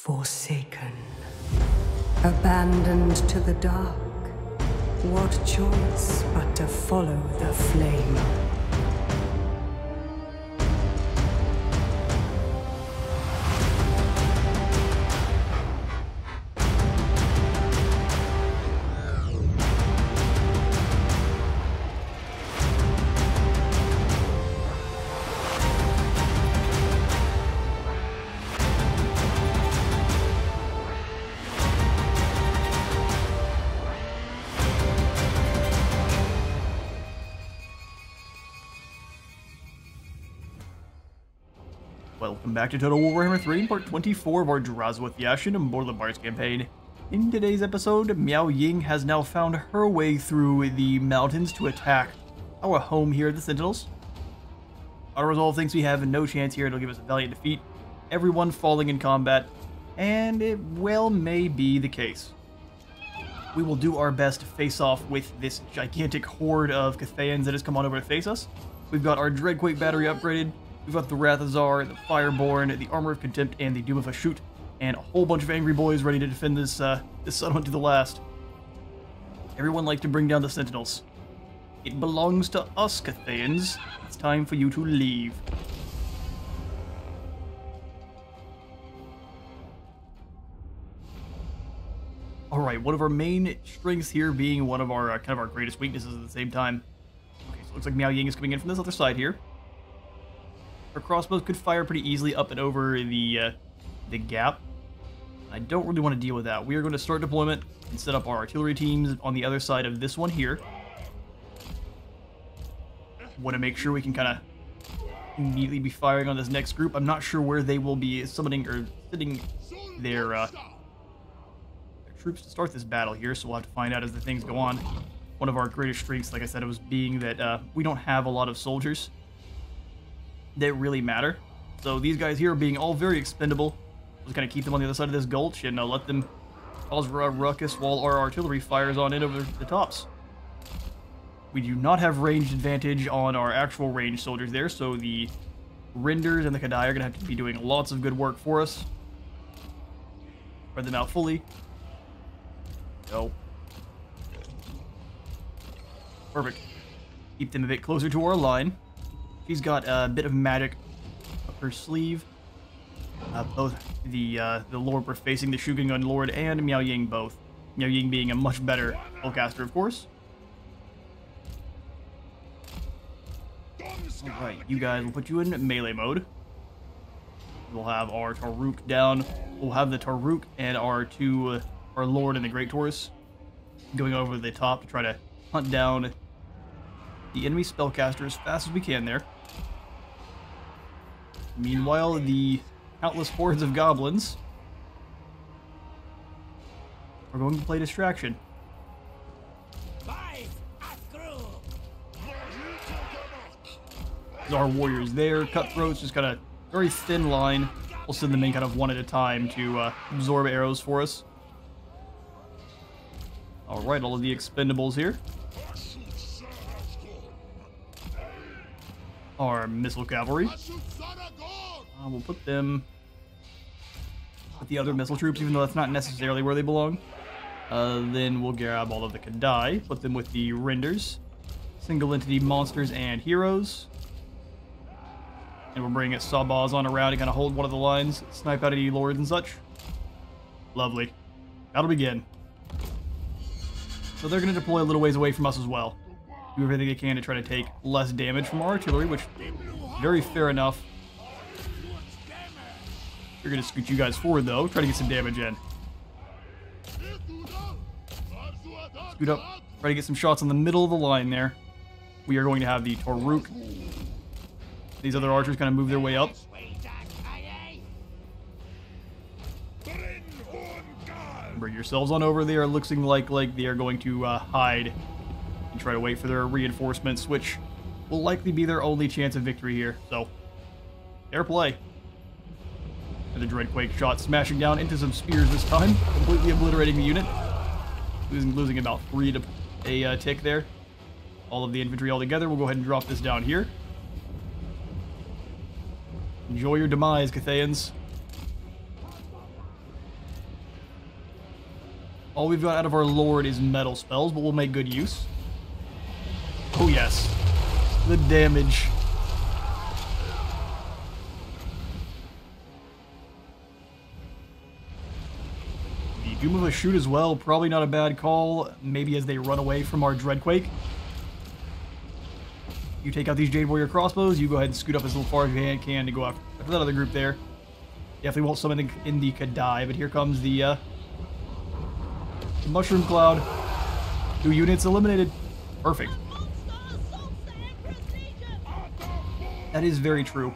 Forsaken, abandoned to the dark, what choice but to follow the flame? Welcome back to Total War Warhammer 3, part 24 of our Drazhoath the Ashen Immortal Empires campaign. In today's episode, Miao Ying has now found her way through the mountains to attack our home here at the Sentinels. Our resolve thinks we have no chance here, it'll give us a valiant defeat, everyone falling in combat, and it well may be the case. We will do our best to face off with this gigantic horde of Cathayans that has come on over to face us. We've got our Dreadquake battery upgraded. We've got the Wrath of Tsar, the Fireborn, the Armor of Contempt, and the Doom of Ashut, and a whole bunch of angry boys ready to defend this settlement to the last. Everyone likes to bring down the Sentinels. It belongs to us, Cathayans. It's time for you to leave. Alright, one of our main strengths here being one of our kind of our greatest weaknesses at the same time. Okay, so it looks like Miao Ying is coming in from this other side here. Our crossbows could fire pretty easily up and over the gap. I don't really want to deal with that. We are going to start deployment and set up our artillery teams on the other side of this one here. Want to make sure we can kind of immediately be firing on this next group. I'm not sure where they will be summoning or sitting their troops to start this battle here, so we'll have to find out as the things go on. One of our greatest strengths, like I said, was being that we don't have a lot of soldiers that really matter. So these guys here are being all very expendable. Just kind of keep them on the other side of this gulch and let them cause a ruckus while our artillery fires on in over the tops. We do not have ranged advantage on our actual ranged soldiers there, so the Renders and the Kadai are going to have to be doing lots of good work for us. Spread them out fully. Go. Perfect. Keep them a bit closer to our line. She's got a bit of magic up her sleeve. Both the Lord we're facing, the Shugengun Lord, and Miao Ying both. Miao Ying being a much better spellcaster, of course. Alright, you guys, we'll put you in melee mode. We'll have our Taruk down. We'll have the Taruk and our Lord and the Great Taurus going over the top to try to hunt down the enemy spellcaster as fast as we can there. Meanwhile, the countless hordes of goblins are going to play distraction. There's our warriors there. Cutthroats, just kind of very thin line. We'll send them in kind of one at a time to absorb arrows for us. Alright, all of the expendables here. Our missile cavalry. We'll put them with the other missile troops, even though that's not necessarily where they belong. Then we'll grab all of the Kadai, put them with the Renders, single entity monsters and heroes. And we'll bring Sawbaws on around and kind of hold one of the lines, snipe out any lords and such. Lovely. That'll begin. So they're going to deploy a little ways away from us as well. Do everything they can to try to take less damage from our artillery, which very fair enough. We're going to scoot you guys forward, though. Try to get some damage in. Scoot up. Try to get some shots on the middle of the line there. We are going to have the Taruk. These other archers kind of move their way up. Bring yourselves on over there. Looking like they are going to hide and try to wait for their reinforcements, which will likely be their only chance of victory here. So, fair play. And the Dreadquake shot smashing down into some spears this time, completely obliterating the unit. Losing about 3 to a tick there. All of the infantry all together. We'll go ahead and drop this down here. Enjoy your demise, Cathayans. All we've got out of our Lord is metal spells, but we'll make good use. Oh yes. The damage. The Doom of a Shoot as well, probably not a bad call. Maybe as they run away from our Dreadquake. You take out these Jade Warrior crossbows, you go ahead and scoot up as far as you can to go after that other group there. Definitely won't summon in the Kadai, but here comes the Mushroom Cloud. 2 units eliminated. Perfect. That is very true.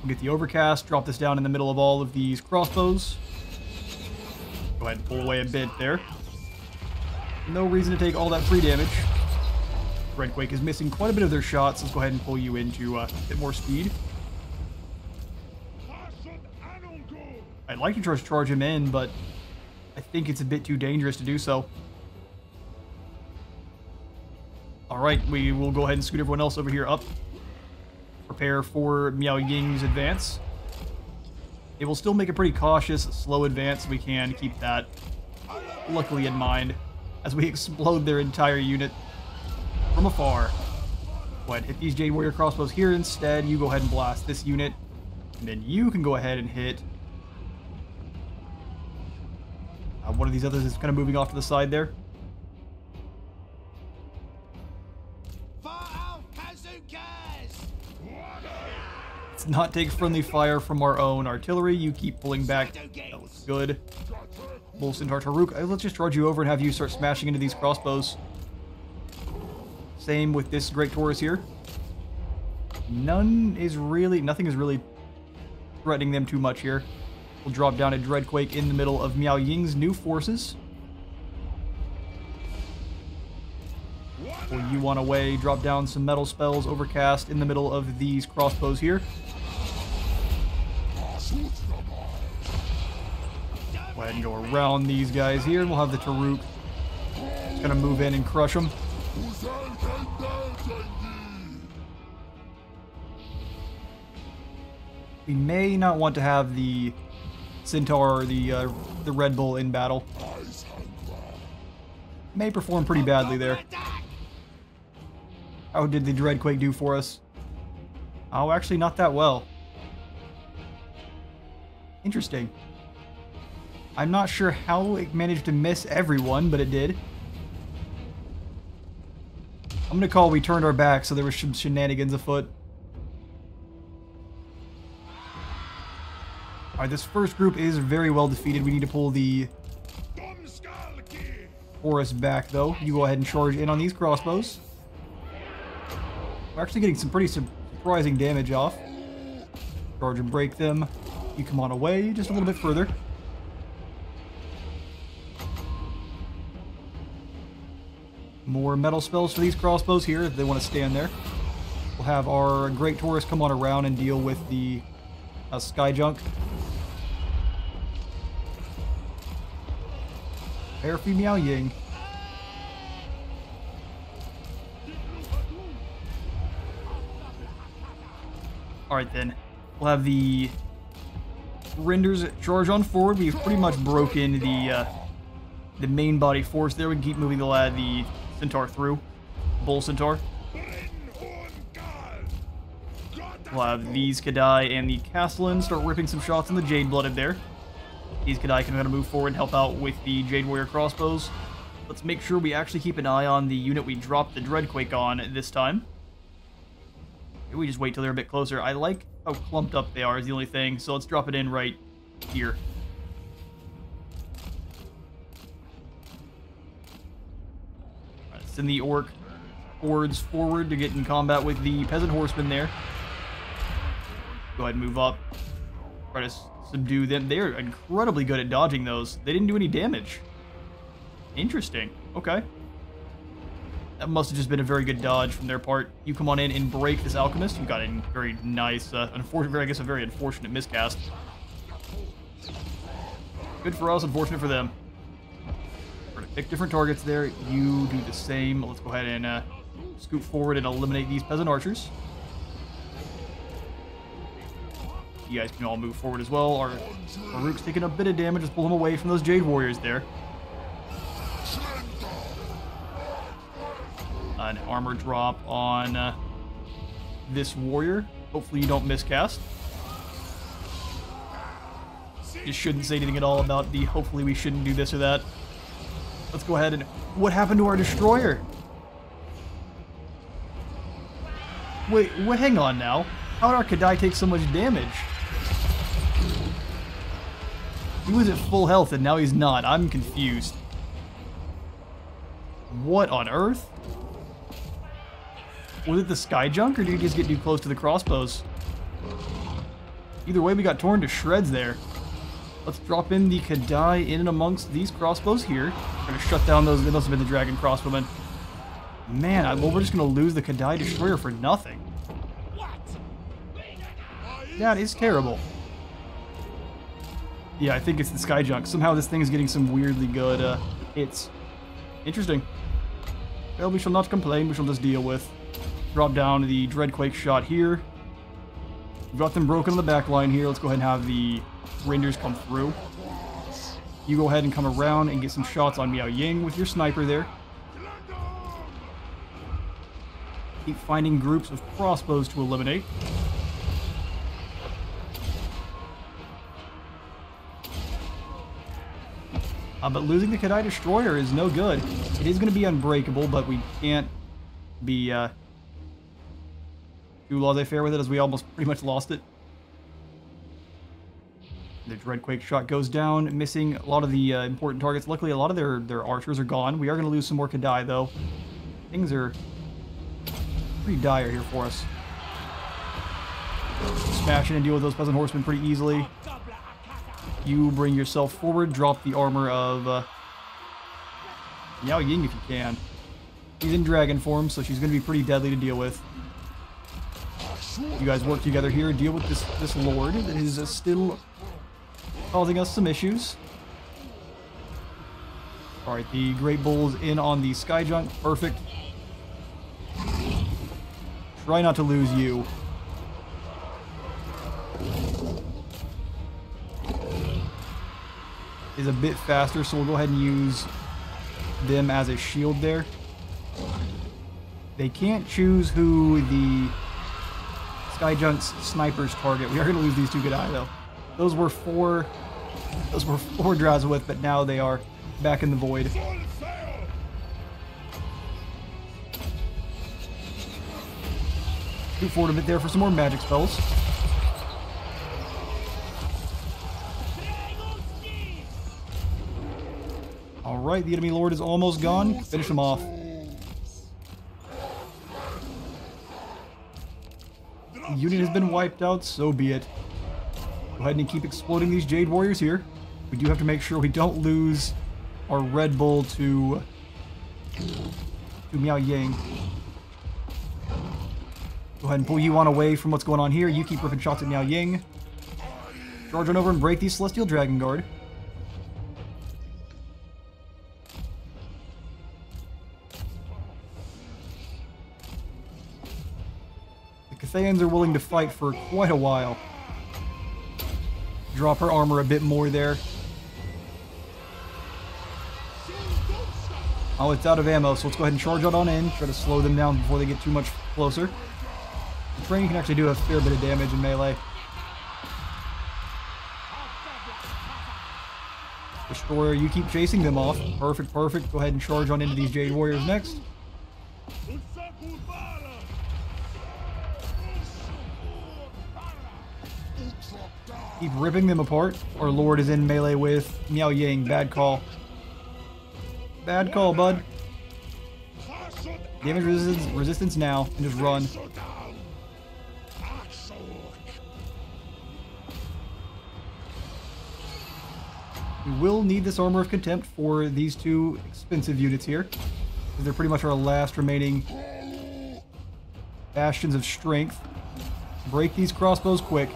We'll get the Overcast, drop this down in the middle of all of these crossbows. Go ahead and pull away a bit there. No reason to take all that free damage. Dreadquake is missing quite a bit of their shots. Let's go ahead and pull you into a bit more speed. I'd like to just charge him in, but I think it's a bit too dangerous to do so. Alright, we will go ahead and scoot everyone else over here up. Prepare for Miao Ying's advance. It will still make a pretty cautious, slow advance. We can keep that luckily in mind as we explode their entire unit from afar. Go ahead, hit these Jade Warrior crossbows here instead. You go ahead and blast this unit. And then you can go ahead and hit one of these others is kind of moving off to the side there. Let's not take friendly fire from our own artillery. You keep pulling back. That looks good. Bull Centaur Taruk. Let's just charge you over and have you start smashing into these crossbows. Same with this Great Taurus here. Nothing is really threatening them too much here. We'll drop down a Dreadquake in the middle of Miao Ying's new forces. Pull you on away, drop down some metal spells, Overcast in the middle of these crossbows here. Go ahead and go around these guys here, and we'll have the Taruk gonna move in and crush them. We may not want to have the Centaur or the Red Bull in battle. May perform pretty badly there. How did the Dreadquake do for us? Oh, actually not that well. Interesting. I'm not sure how it managed to miss everyone, but it did. I'm gonna call we turned our back, so there was some shenanigans afoot. Alright, this first group is very well defeated. We need to pull the Horus back, though. You go ahead and charge in on these crossbows. We're actually getting some pretty surprising damage off. Charge and break them. You come on away just a little bit further. More metal spells for these crossbows here if they want to stand there. We'll have our Great Taurus come on around and deal with the Sky Junk. Prepare for Miao Ying. Alright then. We'll have the Renders charge on forward. We've pretty much broken the main body force there. We can keep moving the Centaur through. Bull Centaur. We'll have these Kadai and the Castellan start ripping some shots on the Jade Blooded there. These Kadai can kind of move forward and help out with the Jade Warrior crossbows. Let's make sure we actually keep an eye on the unit we dropped the Dreadquake on this time. Maybe we just wait till they're a bit closer. I like how clumped up they are is the only thing, so let's drop it in right here. Right, send the Orc hordes forward to get in combat with the Peasant Horsemen there. Go ahead and move up. Try to subdue them. They're incredibly good at dodging those. They didn't do any damage. Interesting. Okay. That must have just been a very good dodge from their part. You come on in and break this Alchemist. You got a very nice, unfortunate, I guess a very unfortunate miscast. Good for us, unfortunate for them. We're gonna pick different targets there. You do the same. Let's go ahead and scoot forward and eliminate these Peasant Archers. You guys can all move forward as well. Our Rook's taking a bit of damage. Let's pull him away from those Jade Warriors there. an armor drop on this warrior. Hopefully you don't miscast. Just shouldn't say anything at all about the hopefully we shouldn't do this or that. Let's go ahead and... What happened to our destroyer? Wait, hang on now. How did our Kadai take so much damage? He was at full health and now he's not. I'm confused. What on earth? Was it the sky junk or did he just get too close to the crossbows? Either way, we got torn to shreds there. Let's drop in the Kadai in and amongst these crossbows here. We're going to shut down those. They must have been the dragon crossbowmen. Man, well, we're just going to lose the Kadai destroyer for nothing. That is terrible. Yeah, I think it's the sky junk. Somehow this thing is getting some weirdly good hits. Interesting. Well, we shall not complain. We shall just deal with. Drop down the Dreadquake shot here. We've got them broken on the back line here. Let's go ahead and have the Rangers come through. You go ahead and come around and get some shots on Miao Ying with your sniper there. Keep finding groups of crossbows to eliminate. But losing the Kadai Destroyer is no good. It is going to be unbreakable, but we can't be too laissez-faire with it as we almost pretty much lost it. The Dreadquake shot goes down, missing a lot of the important targets. Luckily, a lot of their archers are gone. We are going to lose some more Kadai, though. Things are pretty dire here for us. Smash in and deal with those Peasant Horsemen pretty easily. You bring yourself forward, drop the armor of Miao Ying if you can. She's in dragon form, so she's going to be pretty deadly to deal with. You guys work together here, deal with this lord that is still causing us some issues. Alright, the Great Bull's in on the Sky Junk. Perfect. Try not to lose you. Is a bit faster, so we'll go ahead and use them as a shield there. They can't choose who the Sky Junk's snipers target. We are going to lose these two Kadai though. Those were four Drazhoath, but now they are back in the void. Move forward a bit there for some more magic spells. Alright, the enemy lord is almost gone. Finish him off. The unit has been wiped out, so be it. Go ahead and keep exploding these Jade Warriors here. We do have to make sure we don't lose our Red Bull to Miao Ying. Go ahead and pull you on away from what's going on here. You keep ripping shots at Miao Ying. Charge on over and break these Celestial Dragon Guard. Cathayans are willing to fight for quite a while. Drop her armor a bit more there. Oh, it's out of ammo, so let's go ahead and charge out on in. Try to slow them down before they get too much closer. The train can actually do a fair bit of damage in melee. Destroyer, you keep chasing them off. Perfect, perfect. Go ahead and charge on into these Jade Warriors next. Keep ripping them apart. Our lord is in melee with Miao Ying. Bad call. Bad call, bud. Damage resistance now, and just run. We will need this Armor of Contempt for these two expensive units here, because they're pretty much our last remaining bastions of strength. Break these crossbows quick.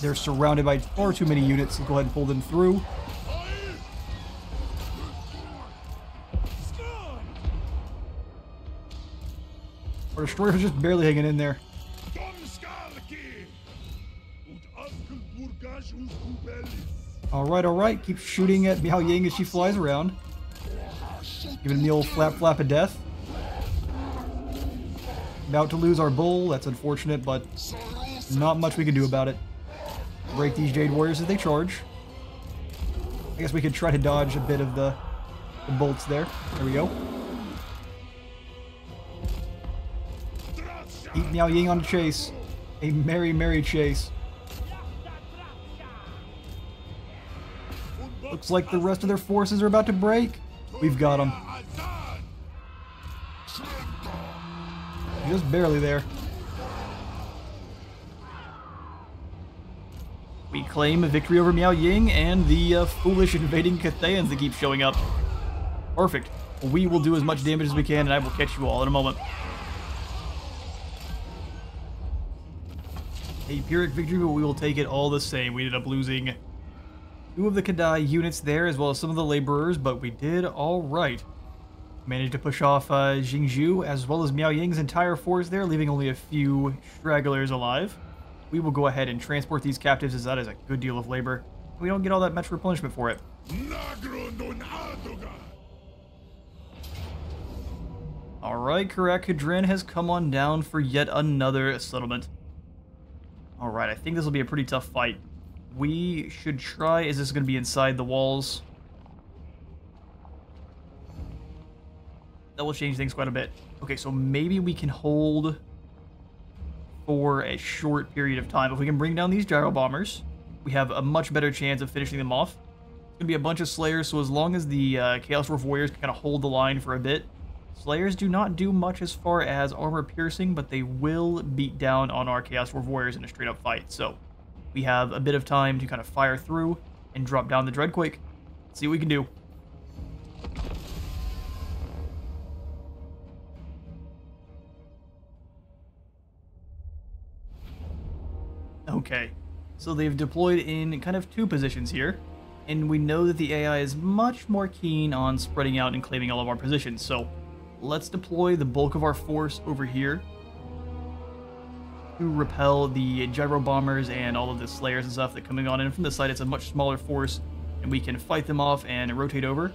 They're surrounded by far too many units, so go ahead and pull them through. Our destroyer is just barely hanging in there. Alright, alright. Keep shooting at Miao Ying as she flies around. Giving the old flap flap of death. About to lose our bull. That's unfortunate, but not much we can do about it. Break these Jade Warriors as they charge. I guess we could try to dodge a bit of the bolts there. There we go. Keep Miao Ying on the chase. A merry, merry chase. Looks like the rest of their forces are about to break. We've got them. Just barely there. We claim a victory over Miao Ying and the foolish invading Cathayans that keep showing up. Perfect. We will do as much damage as we can, and I will catch you all in a moment. A Pyrrhic victory, but we will take it all the same. We ended up losing 2 of the Kadai units there, as well as some of the laborers, but we did all right. Managed to push off Jingzhu, as well as Miao Ying's entire force there, leaving only a few stragglers alive. We will go ahead and transport these captives, as that is a good deal of labor. We don't get all that much replenishment for it. Alright, Karak Hadrin has come on down for yet another settlement. Alright, I think this will be a pretty tough fight. We should try... Is this going to be inside the walls? That will change things quite a bit. Okay, so maybe we can hold for a short period of time. If we can bring down these gyro bombers, we have a much better chance of finishing them off. It's going to be a bunch of Slayers, so as long as the Chaos Dwarf Warriors can kind of hold the line for a bit. Slayers do not do much as far as armor piercing, but they will beat down on our Chaos Dwarf Warriors in a straight up fight. So we have a bit of time to kind of fire through and drop down the Dreadquake. See what we can do. Okay, so they've deployed in kind of 2 positions here, and we know that the AI is much more keen on spreading out and claiming all of our positions, so let's deploy the bulk of our force over here to repel the gyro bombers and all of the Slayers and stuff that are coming on in from the side. It's a much smaller force, and we can fight them off and rotate over,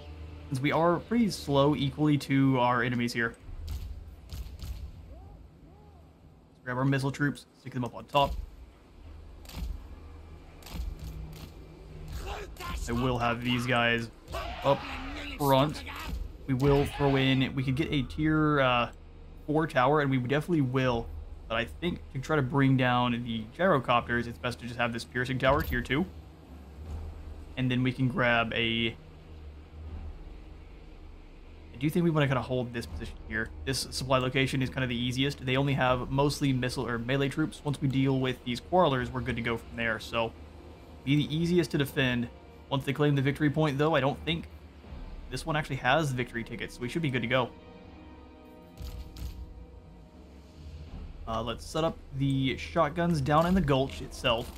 since we are pretty slow equally to our enemies here. Let's grab our missile troops, stick them up on top. I will have these guys up front. We will throw in... We could get a tier 4 tower, and we definitely will. But I think to try to bring down the gyrocopters, it's best to just have this piercing tower, tier 2. And then we can grab a... I do think we want to kind of hold this position here. This supply location is kind of the easiest. They only have mostly missile or melee troops. Once we deal with these quarrelers, we're good to go from there. So, be the easiest to defend. Once they claim the victory point, though, I don't think this one actually has victory tickets, so we should be good to go. Let's set up the shotguns down in the gulch itself.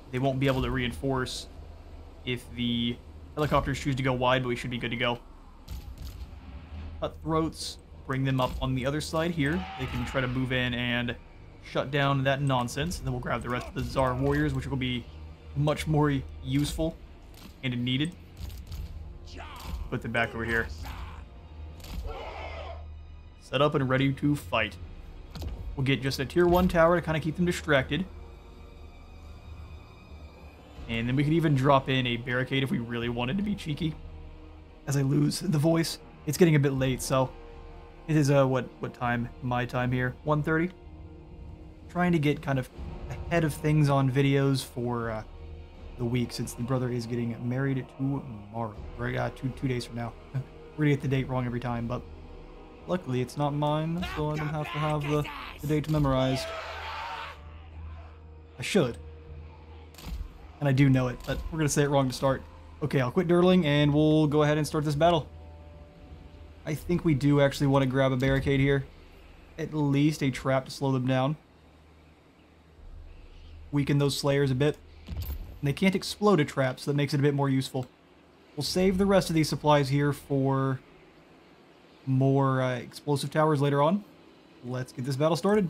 They won't be able to reinforce if the helicopters choose to go wide, but we should be good to go. Cutthroats, bring them up on the other side here. They can try to move in and shut down that nonsense. And then we'll grab the rest of the Tsar warriors, which will be much more useful and needed. Put them back over here. Set up and ready to fight. We'll get just a tier 1 tower to kind of keep them distracted. And then we could even drop in a barricade if we really wanted to be cheeky. As I lose the voice, it's getting a bit late, so it is what time? My time here, 1:30. Trying to get kind of ahead of things on videos for the week, since the brother is getting married tomorrow, or 2 days from now. We're gonna get the date wrong every time, but luckily it's not mine, so I don't have to have the date memorized. I should. And I do know it, but we're gonna say it wrong to start. Okay, I'll quit dirtling, and we'll go ahead and start this battle. I think we do actually want to grab a barricade here. At least a trap to slow them down. Weaken those Slayers a bit. And they can't explode a trap, so that makes it a bit more useful. We'll save the rest of these supplies here for more explosive towers later on. Let's get this battle started.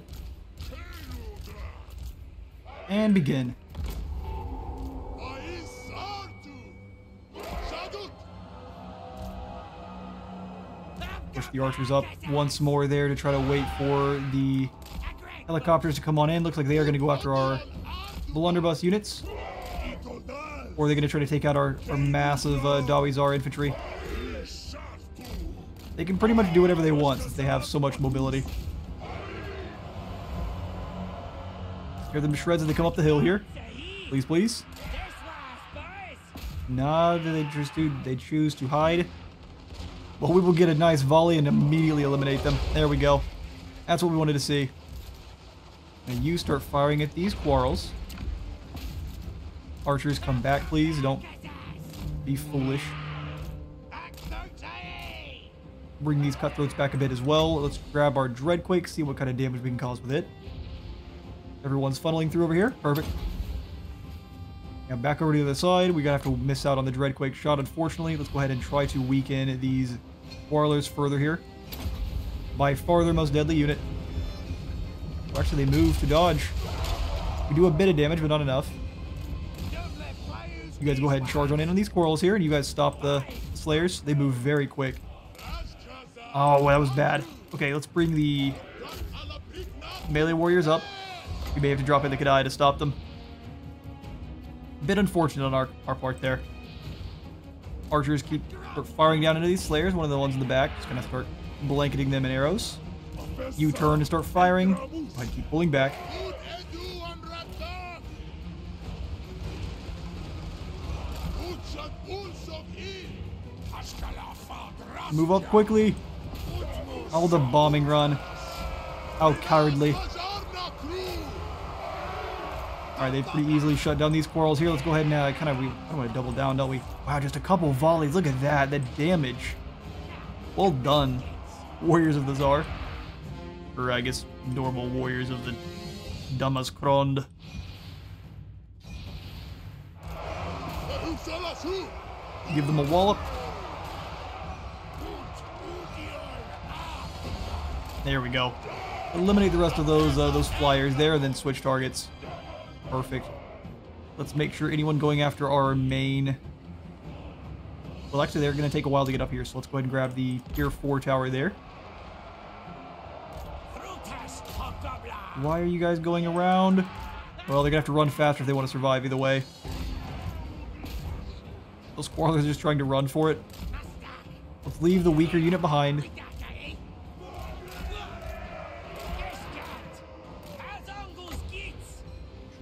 And begin. Push the archers up once more there to try to wait for the helicopters to come on in. Looks like they are going to go after our blunderbuss units. Or are they going to try to take out our massive Dawizar infantry? They can pretty much do whatever they want since they have so much mobility. Tear them to shreds as they come up the hill here. Please, please. Nah, they choose to hide. Well, we will get a nice volley and immediately eliminate them. There we go. That's what we wanted to see. And you start firing at these quarrels. Archers, come back, please. Don't be foolish. Bring these cutthroats back a bit as well. Let's grab our Dreadquake, see what kind of damage we can cause with it. Everyone's funneling through over here. Perfect. Now back over to the other side. We're going to have to miss out on the Dreadquake shot, unfortunately. Let's go ahead and try to weaken these Quarrelers further here. By far their most deadly unit. Well, actually, they move to dodge. We do a bit of damage, but not enough. You guys go ahead and charge on in on these Quarrels here, and you guys stop the Slayers. They move very quick. Oh, well, that was bad. Okay, let's bring the melee warriors up. We may have to drop in the Kadai to stop them. Bit unfortunate on our part there. Archers keep firing down into these Slayers. One of the ones in the back is going to start blanketing them in arrows. You turn to start firing. Go ahead and keep pulling back. Move up quickly. Oh, the bombing run. How cowardly. Alright, they've pretty easily shut down these Quarrels here. Let's go ahead and we want to double down, don't we? Wow, just a couple volleys. Look at that. The damage. Well done, Warriors of the Tsar. Or I guess normal Warriors of the Damaskron. Give them a wallop. There we go. Eliminate the rest of those flyers there, and then switch targets. Perfect. Let's make sure anyone going after our main... Well, actually, they're going to take a while to get up here, so let's go ahead and grab the Tier 4 tower there. Why are you guys going around? Well, they're going to have to run faster if they want to survive either way. Those Quarrelers are just trying to run for it. Let's leave the weaker unit behind.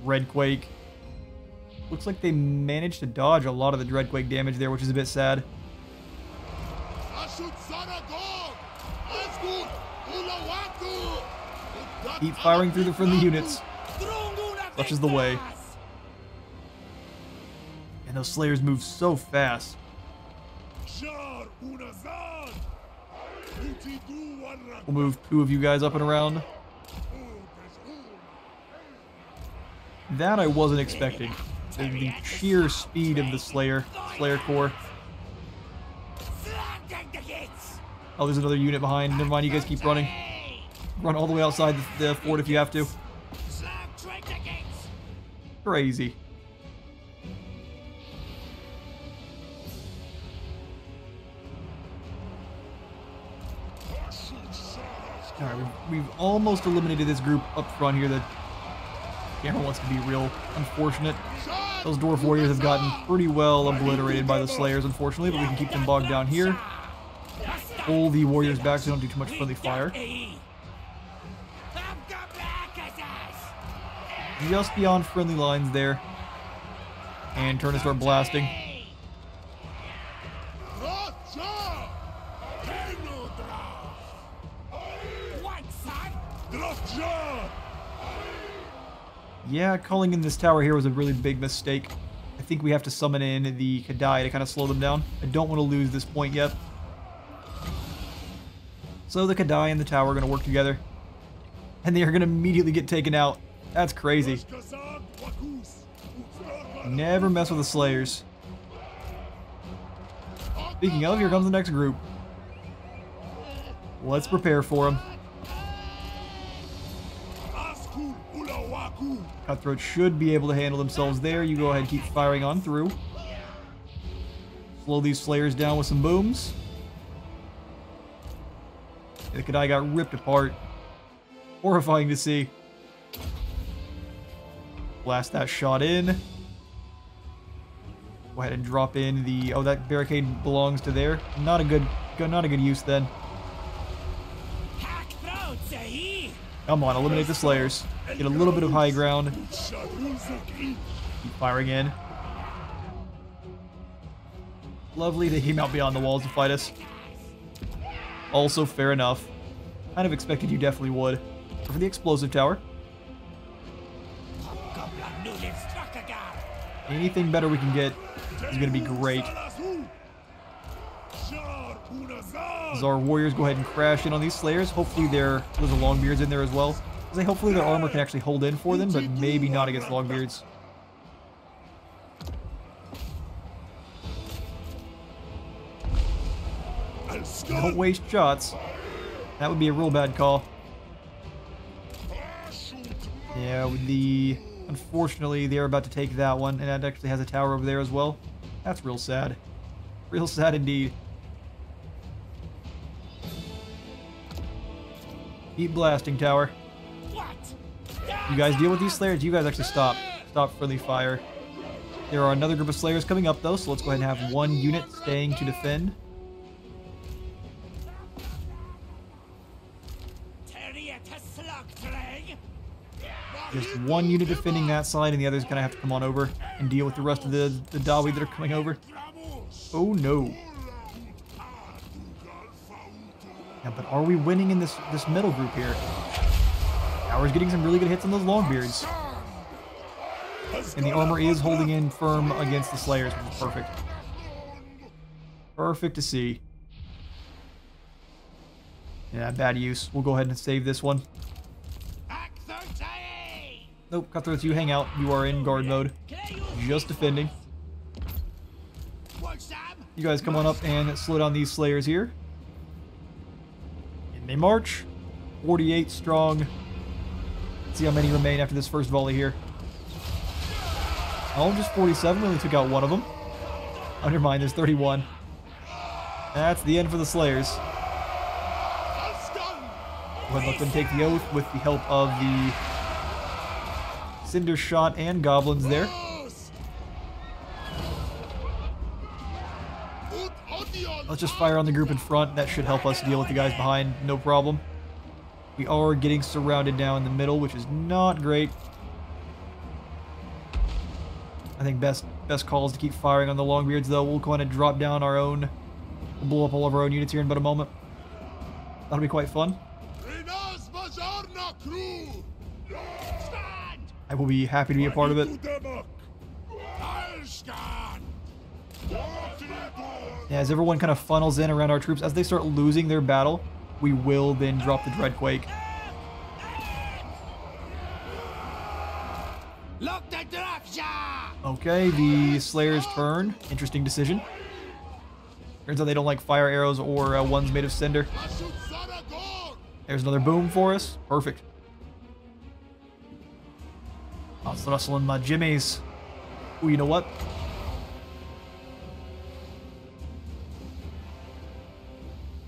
Dreadquake. Looks like they managed to dodge a lot of the Dreadquake damage there, which is a bit sad. Keep firing through the friendly units. Such is the way. And those Slayers move so fast. We'll move 2 of you guys up and around. That I wasn't expecting. The sheer speed of the Slayer Corps. Oh, there's another unit behind. Never mind, you guys keep running. Run all the way outside the fort if you have to. Crazy. Alright, we've almost eliminated this group up front here. The camera wants to be real unfortunate. Those Dwarf Warriors have gotten pretty well obliterated by the Slayers, unfortunately, but we can keep them bogged down here. Pull the Warriors back so they don't do too much friendly fire. Just beyond friendly lines there. And turn to start blasting. Yeah, calling in this tower here was a really big mistake. I think we have to summon in the Kadai to kind of slow them down. I don't want to lose this point yet. So the Kadai and the tower are going to work together. And they are going to immediately get taken out. That's crazy. Never mess with the Slayers. Speaking of, here comes the next group. Let's prepare for them. Cutthroats should be able to handle themselves there. You go ahead and keep firing on through. Slow these Slayers down with some booms. The Kadai got ripped apart. Horrifying to see. Blast that shot in. Go ahead and drop in the... Oh, that barricade belongs to there. Not a good use then. Come on, eliminate the Slayers. Get a little bit of high ground. Keep firing in. Lovely, they came out beyond the walls to fight us. Also, fair enough. Kind of expected you definitely would. For the explosive tower. Anything better we can get is going to be great. As our warriors go ahead and crash in on these Slayers. Hopefully there's a Longbeards in there as well. Hopefully their armor can actually hold in for them, but maybe not against Longbeards. Don't waste shots. That would be a real bad call. Yeah, unfortunately, they're about to take that one, and that actually has a tower over there as well. That's real sad. Real sad indeed. Keep blasting, tower. You guys deal with these Slayers. You guys actually stop. Stop friendly fire. There are another group of Slayers coming up, though, so let's go ahead and have one unit staying to defend. Just one unit defending that side, and the other's gonna have to come on over and deal with the rest of the Dawi that are coming over. Oh no. Yeah, but are we winning in this middle group here? Tower's getting some really good hits on those Longbeards. And the armor is holding in firm against the Slayers, which is perfect. Perfect to see. Yeah, bad use. We'll go ahead and save this one. Nope, Cutthroats, you hang out. You are in guard mode. Just defending. You guys come on up and slow down these Slayers here. And they march. 48 strong. Let's see how many remain after this first volley here. Oh, just 47. We only took out one of them. Under mine, there's 31. That's the end for the Slayers. Go ahead and let them take the oath with the help of the Cinder Shot and Goblins there. Let's just fire on the group in front. That should help us deal with the guys behind, no problem. We are getting surrounded now in the middle, which is not great. I think best call is to keep firing on the Longbeards, though. We'll go ahead and drop down our own. We'll blow up all of our own units here in but a moment. That'll be quite fun. I will be happy to be a part of it. Yeah, as everyone kind of funnels in around our troops, as they start losing their battle, we will then drop the Dreadquake. Okay, the Slayer's turn. Interesting decision. Turns out they don't like fire arrows or ones made of cinder. There's another boom for us. Perfect. I was rustling my jimmies. Ooh, you know what?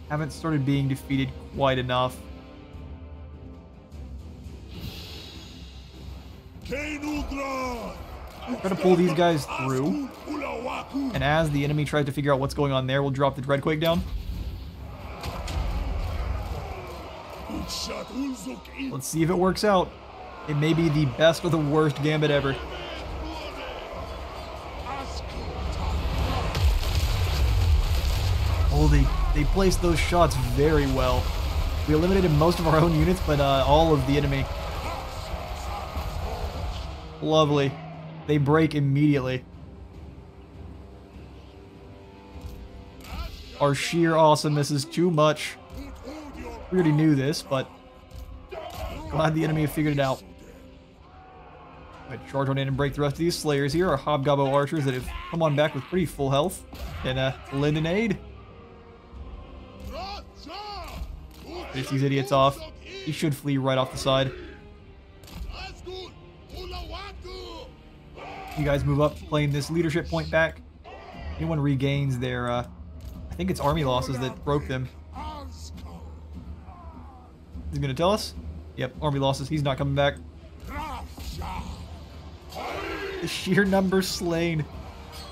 Haven't started being defeated quite enough. Try to pull these guys through. And as the enemy tries to figure out what's going on there, we'll drop the Dreadquake down. Let's see if it works out. It may be the best or the worst gambit ever. Oh, they placed those shots very well. We eliminated most of our own units, but all of the enemy. Lovely. They break immediately. Our sheer awesomeness is too much. We already knew this, but glad the enemy have figured it out. Right, charge on in and break the rest of these Slayers here. Our Hobgobbo archers that have come on back with pretty full health. And lend an aid. Finish these idiots off. He should flee right off the side. You guys move up, claim this leadership point back. Anyone regains their, I think it's army losses that broke them. He's gonna tell us. Yep, army losses. He's not coming back. The sheer number slain,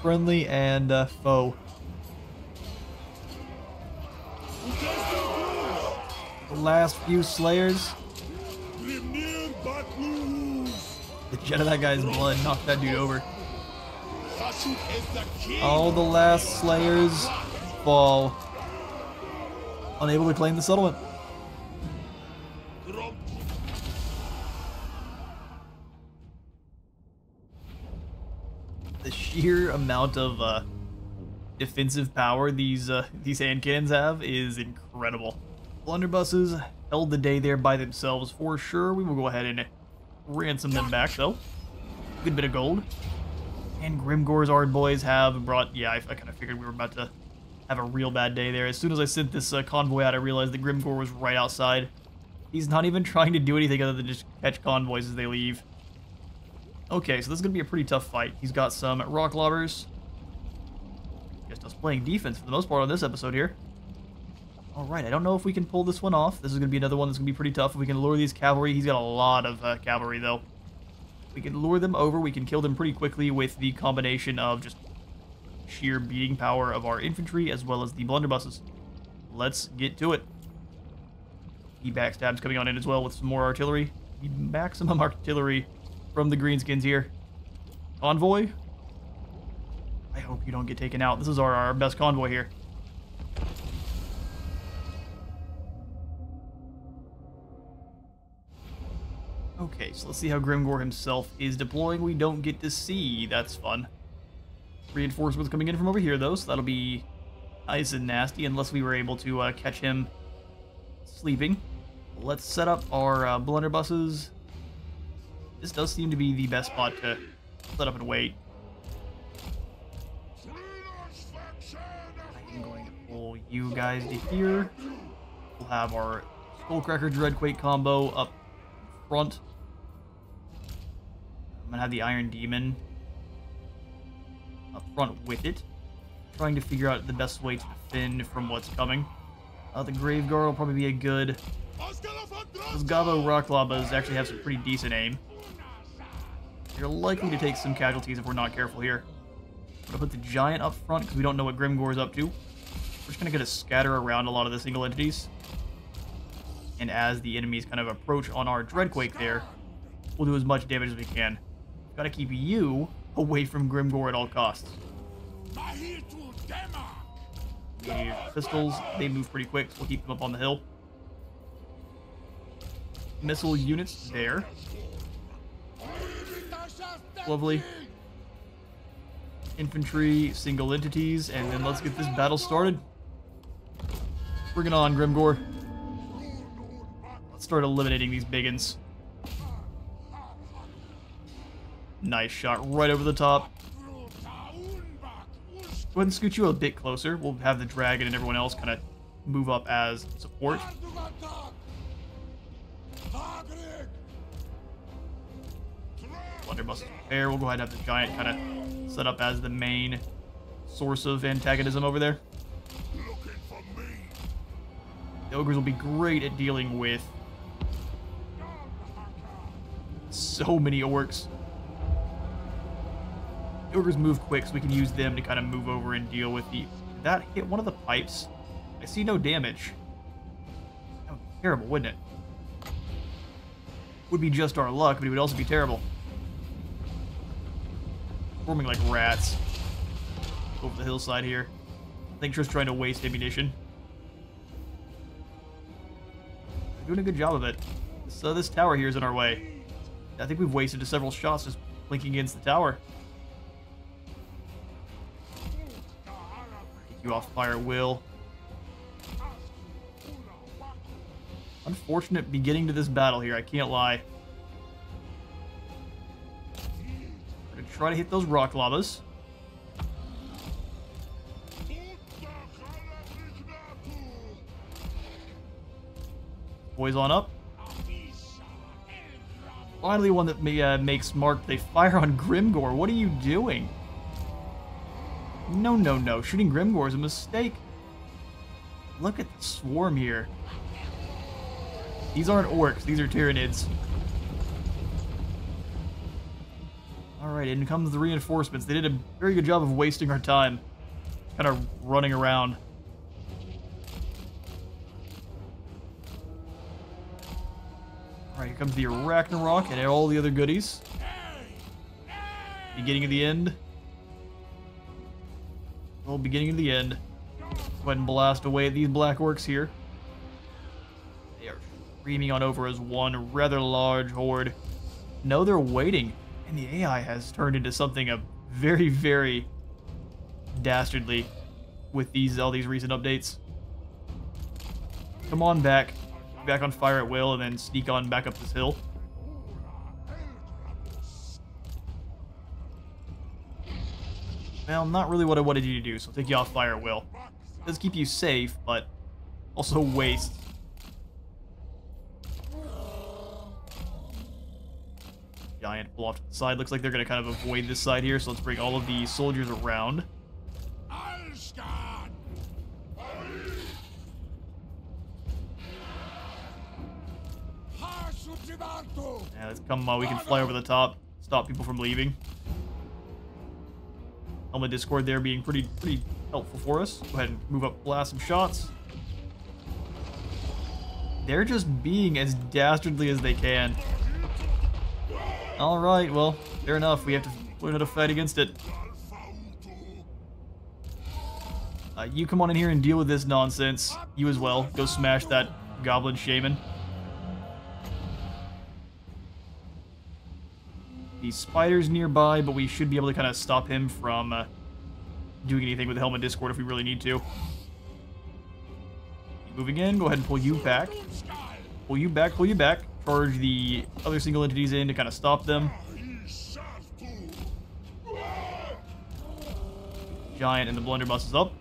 friendly and foe. The last few slayers. The jet of that guy's blood knocked that dude over. All the last slayers fall. Unable to claim the settlement. The sheer amount of defensive power these hand cannons have is incredible. Blunderbusses held the day there by themselves for sure. We will go ahead and ransom them back though. Good bit of gold. And Grimgore's Ard boys have brought... Yeah, I kind of figured we were about to have a real bad day there. As soon as I sent this convoy out, I realized that Grimgore was right outside. He's not even trying to do anything other than just catch convoys as they leave. Okay, so this is going to be a pretty tough fight. He's got some rock lobbers. Just us playing defense for the most part on this episode here. Alright, I don't know if we can pull this one off. This is going to be another one that's going to be pretty tough. If we can lure these cavalry. He's got a lot of cavalry, though. We can lure them over. We can kill them pretty quickly with the combination of just sheer beating power of our infantry as well as the blunderbusses. Let's get to it. The backstab's coming on in as well with some more artillery. The maximum artillery from the greenskins here. Convoy. I hope you don't get taken out. This is our best convoy here. Okay, so let's see how Grimgore himself is deploying. We don't get to see. That's fun. Reinforcements coming in from over here, though, so that'll be nice and nasty, unless we were able to catch him sleeping. Let's set up our blunderbusses. This does seem to be the best spot to set up and wait. I'm going to pull you guys to here. We'll have our Skullcracker Dreadquake combo up front. I'm going to have the Iron Demon up front with it. Trying to figure out the best way to defend from what's coming. The Grave Guard will probably be a good... Those Gabo Rock Labas actually have some pretty decent aim. You're likely to take some casualties if we're not careful here. I'm going to put the Giant up front because we don't know what Grimgore is up to. We're just going to get to scatter around a lot of the single entities. And as the enemies kind of approach on our Dreadquake there, we'll do as much damage as we can. Got to keep you away from Grimgore at all costs. The pistols, they move pretty quick, so we'll keep them up on the hill. Missile units there. Lovely. Infantry, single entities, and then let's get this battle started. Bring it on, Grimgore. Let's start eliminating these biggins. Nice shot right over the top. Go ahead and scoot you a bit closer. We'll have the dragon and everyone else kind of move up as support. Blunderbuss prepare. We'll go ahead and have the giant kind of set up as the main source of antagonism over there. The ogres will be great at dealing with so many orcs. The ogres move quick, so we can use them to kind of move over and deal with the... Did that hit one of the pipes? I see no damage. That would be terrible, wouldn't it? Would be just our luck, but it would also be terrible. Forming like rats over the hillside here. I think just trying to waste ammunition. We're doing a good job of it. So this tower here is in our way. I think we've wasted several shots just blinking against the tower. Take you off fire, Will. Unfortunate beginning to this battle here, I can't lie. Gonna try to hit those rock lavas. Boys on up. Finally one that makes mark. They fire on Grimgore. What are you doing? No, no, no. Shooting Grimgore is a mistake. Look at the swarm here. These aren't orcs, these are Tyranids. Alright, in comes the reinforcements. They did a very good job of wasting our time. Kind of running around. Alright, here comes the Ragnarok and all the other goodies. Beginning of the end. Well, beginning of the end. Go ahead and blast away at these black orcs here. They are streaming on over as one rather large horde. No, they're waiting. And the AI has turned into something very, very dastardly with all these recent updates. Come on back. Back on fire at will and then sneak on back up this hill. Well, not really what I wanted you to do, so I'll take you off fire at will. It does keep you safe, but also waste. Giant pull off to the side. Looks like they're going to kind of avoid this side here, so let's bring all of the soldiers around. Yeah, let's come. We can fly over the top, stop people from leaving. Helmet Discord there being pretty helpful for us. Go ahead and move up, blast some shots. They're just being as dastardly as they can. Alright, well, fair enough. We have to learn how to fight against it. You come on in here and deal with this nonsense. You as well. Go smash that goblin shaman. The spider's nearby, but we should be able to kind of stop him from doing anything with the Helmet Discord if we really need to. Keep moving in. Go ahead and pull you back. Pull you back, pull you back. Charge the other single entities in to kind of stop them. Giant and the blunderbuss is up.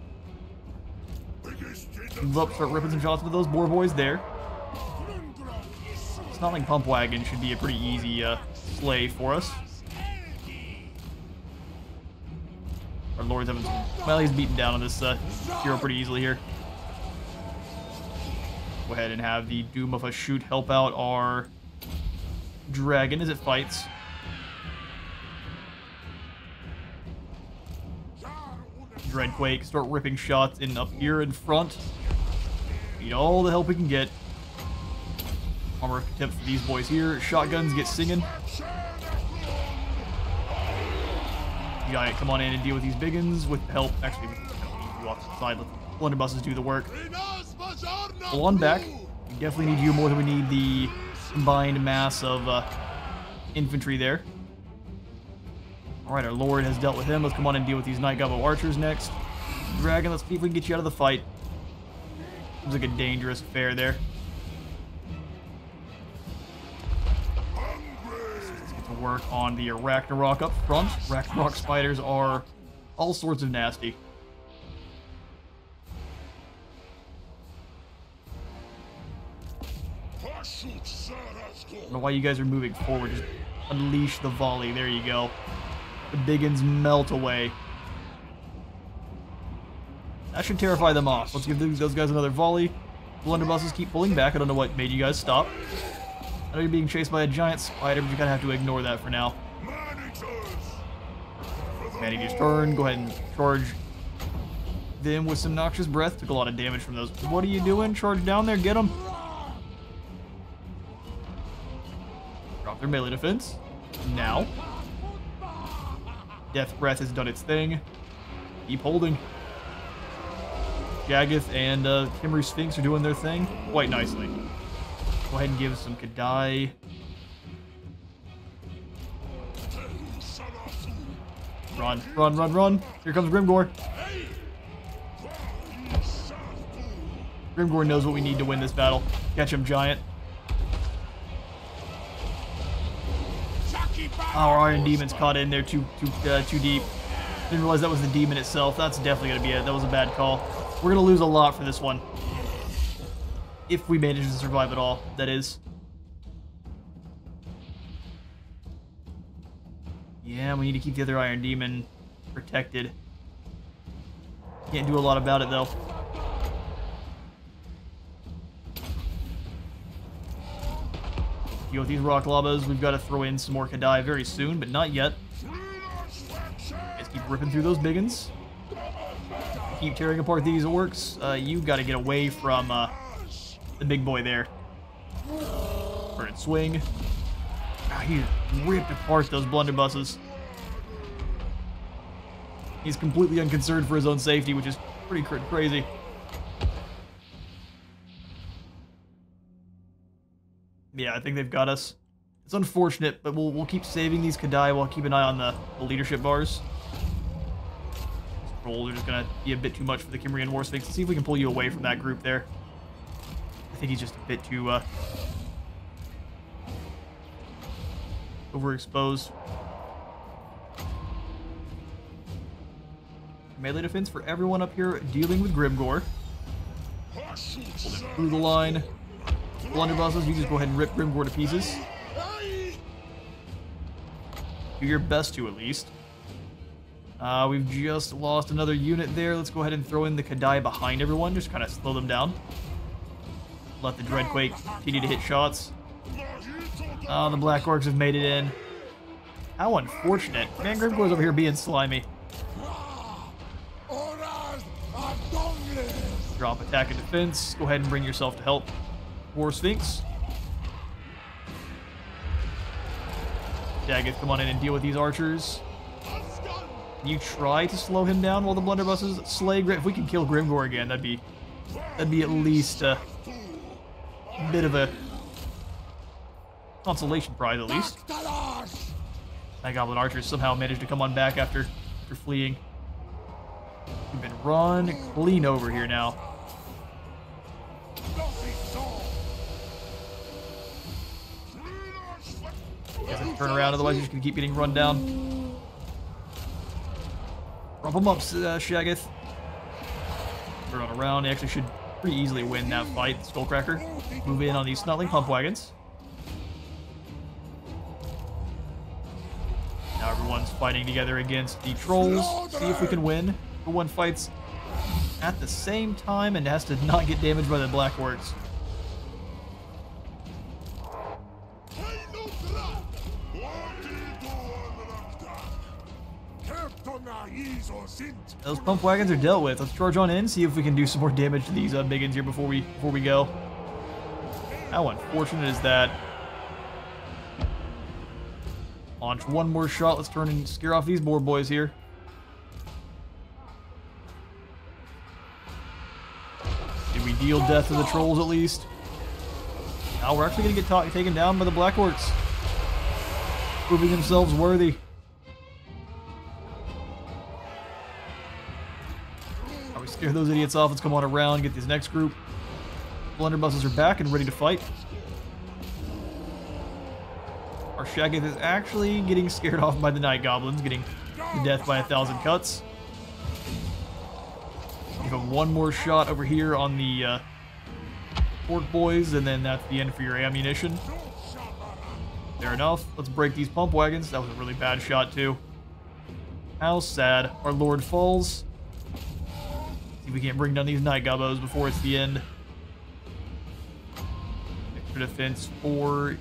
Move up, start ripping some shots with those boar boys there. Snotling Pump Wagon should be a pretty easy slay for us. Our Lord's having some... Well, he's beaten down on this hero pretty easily here. Go ahead and have the Doom of a Shoot help out our dragon as it fights. Dreadquake, start ripping shots in up here in front. Need all the help we can get. Armor of Contempt for these boys here. Shotguns get singing. Giant, come on in and deal with these biggins with help. Actually, we need you off to the side. Let the blunderbusses do the work. Pull on back. We definitely need you more than we need the combined mass of infantry there. Alright, our Lord has dealt with him. Let's come on and deal with these Night Gobbo archers next. Dragon, let's see if we can get you out of the fight. Seems like a dangerous affair there. Let's get to work on the Ragnarok up front. Ragnarok spiders are all sorts of nasty. I don't know why you guys are moving forward. Just unleash the volley. There you go. The biggins melt away. That should terrify them off. Let's give those guys another volley. Blunderbusses keep pulling back. I don't know what made you guys stop. I know you're being chased by a giant spider, but you kind of have to ignore that for now. Managed his turn. Go ahead and charge them with some Noxious Breath. Took a lot of damage from those. What are you doing? Charge down there. Get them. Drop their melee defense. Now. Death Breath has done its thing. Keep holding. Jaggeth and Kimmery Sphinx are doing their thing quite nicely. Go ahead and give some Kadai. Run, run, run, run. Here comes Grimgor. Grimgor knows what we need to win this battle. Catch him, Giant. Our Iron Demon's caught in there too deep. Didn't realize that was the demon itself. That's definitely going to be it. That was a bad call. We're going to lose a lot for this one. If we manage to survive at all, that is. Yeah, we need to keep the other Iron Demon protected. Can't do a lot about it, though. deal with these rock lavas. We've got to throw in some more Kadai very soon, but not yet. Let's keep ripping through those biggins. Keep tearing apart these orcs. You've got to get away from the big boy there. Burn swing. God, he ripped apart those blunderbusses. He's completely unconcerned for his own safety, which is pretty crazy. Yeah, I think they've got us. It's unfortunate, but we'll keep saving these Kadai while keep an eye on the leadership bars. These trolls are just gonna be a bit too much for the Kimrian War Sphinx. Let's see if we can pull you away from that group there. I think he's just a bit too overexposed. Melee defense for everyone up here dealing with Grimgore. Pull them through the line. Blunderbusses, you just go ahead and rip Grimgore to pieces. Do your best to, at least. We've just lost another unit there. Let's go ahead and throw in the Kadai behind everyone. Just kind of slow them down. Let the Dreadquake continue to hit shots. Oh, the Black Orcs have made it in. How unfortunate. Man, Grimgore's over here being slimy. Drop attack and defense. Go ahead and bring yourself to help. War Sphinx. Daggett, come on in and deal with these archers. Can you try to slow him down while the blunderbusses slay Grim? If we can kill Grimgore again, that'd be at least a bit of a consolation prize, at least. That Goblin archers somehow managed to come on back after fleeing. We've been run clean over here now. Turn around, otherwise you're just gonna keep getting run down. Rump him up, Shaggoth. Turn on around. He actually should pretty easily win that fight. Skullcracker. Move in on these Snotling pump wagons. Now everyone's fighting together against the trolls. See if we can win. Everyone fights at the same time and has to not get damaged by the Black Orcs. Those pump wagons are dealt with. Let's charge on in, see if we can do some more damage to these biggins here before we go. How unfortunate is that? Launch one more shot. Let's turn and scare off these boar boys here. Did we deal death to the trolls at least? Now we're actually going to get taken down by the Black Orcs. Proving themselves worthy. Scare those idiots off. Let's come on around, get this next group. Blunderbusses are back and ready to fight. Our Shaggoth is actually getting scared off by the Night Goblins, getting to death by 1,000 cuts. Give him one more shot over here on the Orc boys, and then that's the end for your ammunition. Fair enough. Let's break these pump wagons. That was a really bad shot, too. How sad. Our Lord falls. See if we can't bring down these Night Gobbos before it's the end. Extra defense for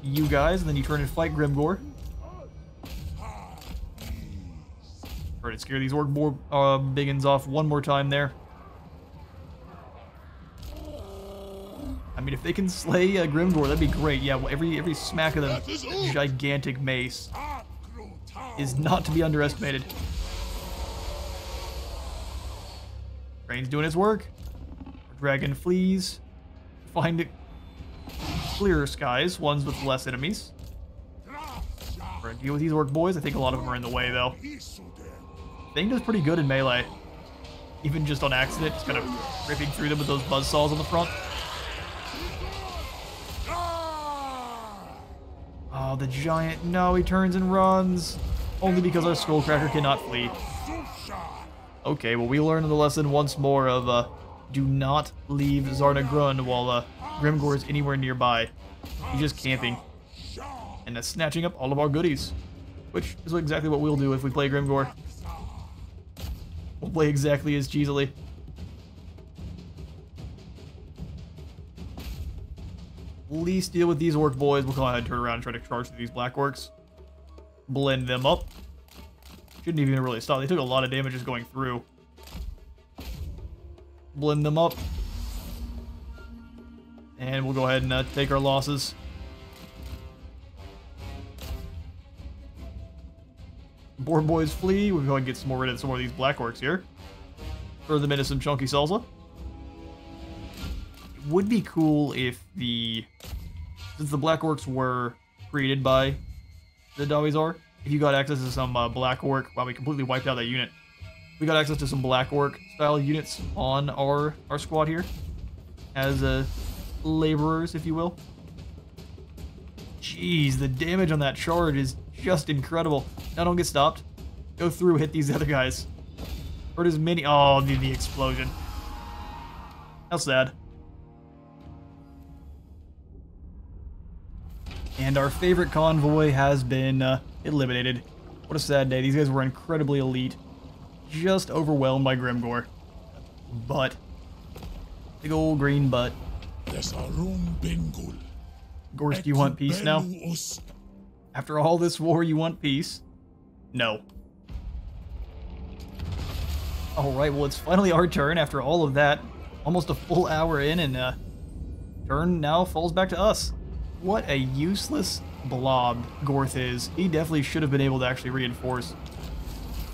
you guys, and then you turn and fight Grimgore. Try to scare these Orc biggins off one more time there. I mean, if they can slay Grimgore, that'd be great. Yeah, well, every smack of the gigantic mace is not to be underestimated. Rain's doing its work. Dragon flees. Find clearer skies, ones with less enemies. We're gonna deal with these Orc boys. I think a lot of them are in the way, though. Thing does pretty good in melee. Even just on accident, just kind of ripping through them with those buzzsaws on the front. Oh, the giant. No, he turns and runs. Only because our Skullcracker cannot flee. Okay, well, we learned the lesson once more of do not leave Zarna Grund while Grimgore is anywhere nearby. He's just camping. And that's snatching up all of our goodies. Which is exactly what we'll do if we play Grimgore. We'll play exactly as cheesily. least deal with these orc boys. We'll go ahead and turn around and try to charge through these black orcs. Blend them up. Shouldn't even really stop. They took a lot of damage just going through. Blend them up. And we'll go ahead and take our losses. Board boys flee. We'll go ahead and get some more rid of some more of these black orcs here. Throw them into some chunky salsa. It would be cool if since the black orcs were created by the Dawizar, if you got access to some black orc, wow, we completely wiped out that unit. We got access to some black orc style units on our squad here as laborers, if you will. Jeez, the damage on that charge is just incredible. Now don't get stopped. Go through, hit these other guys. Hurt as many. Oh, the explosion. How sad. And our favorite convoy has been eliminated. What a sad day. These guys were incredibly elite. Just overwhelmed by Grimgor. But. Big old green butt. Gorse, do you want peace now? After all this war, you want peace? No. Alright, well, it's finally our turn after all of that. Almost a full hour in, and turn now falls back to us. What a useless blob Gorth is. He definitely should have been able to actually reinforce.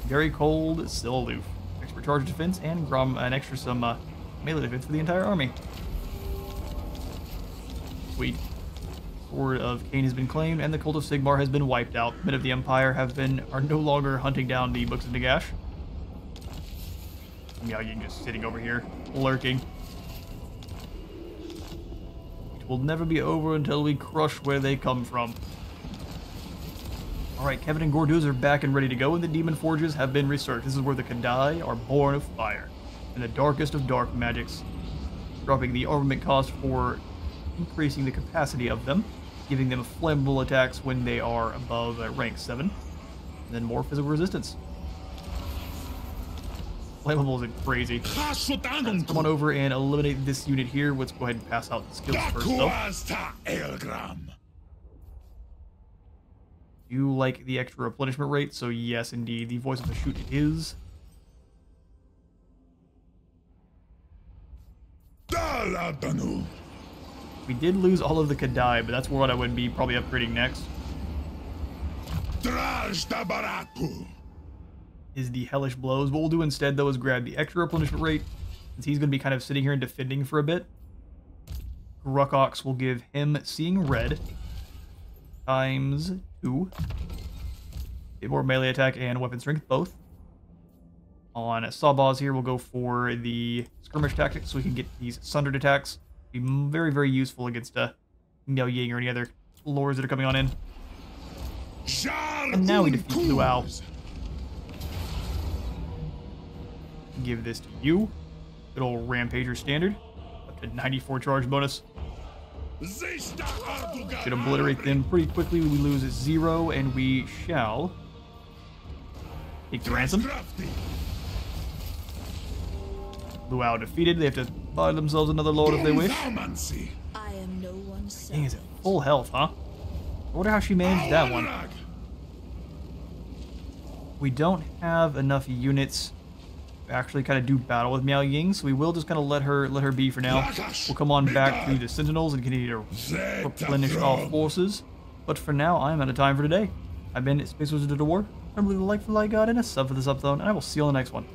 Very cold, still aloof. Extra charge defense and an extra some melee defense for the entire army. Sweet. Sword of Cain has been claimed, and the Cult of Sigmar has been wiped out. Men of the Empire are no longer hunting down the Books of Nagash. Miao Ying just sitting over here, lurking. It will never be over until we crush where they come from. Alright, Kevin and Gorduz are back and ready to go, and the Demon Forges have been researched. This is where the Kadai are born of fire, and the darkest of dark magics. Dropping the armament cost for increasing the capacity of them, giving them flammable attacks when they are above rank 7, and then more physical resistance. Flammable is crazy. Let's come on over and eliminate this unit here. Let's go ahead and pass out the skills first, though. You like the extra replenishment rate, so yes, indeed, the voice of the shoot it is. We did lose all of the Kadai, but that's what I would be probably upgrading next. Is the Hellish Blows. What we'll do instead, though, is grab the extra replenishment rate, since he's going to be kind of sitting here and defending for a bit. Gruckox will give him Seeing Red times 2. Get more melee attack and weapon strength, both. On Sawbaws here, we'll go for the skirmish tactics so we can get these sundered attacks. Be very, very useful against Miao Ying or any other lords that are coming on in. And now we defeat Luau. Give this to you. Good old Rampager standard. Up to 94 charge bonus. Should obliterate them pretty quickly. We lose 0, and we shall take the ransom. Luau defeated. They have to buy themselves another lord if they wish. Dang, is it full health, huh? I wonder how she managed that one. We don't have enough units to actually kind of do battle with Miao Ying, so we will just kind of let her be for now. We'll come on back to the Sentinels and continue to replenish our forces. But for now, I'm out of time for today. I've been Space Wizard of the War. Remember to like for the like god and a sub for the sub zone, and I will see you on the next one.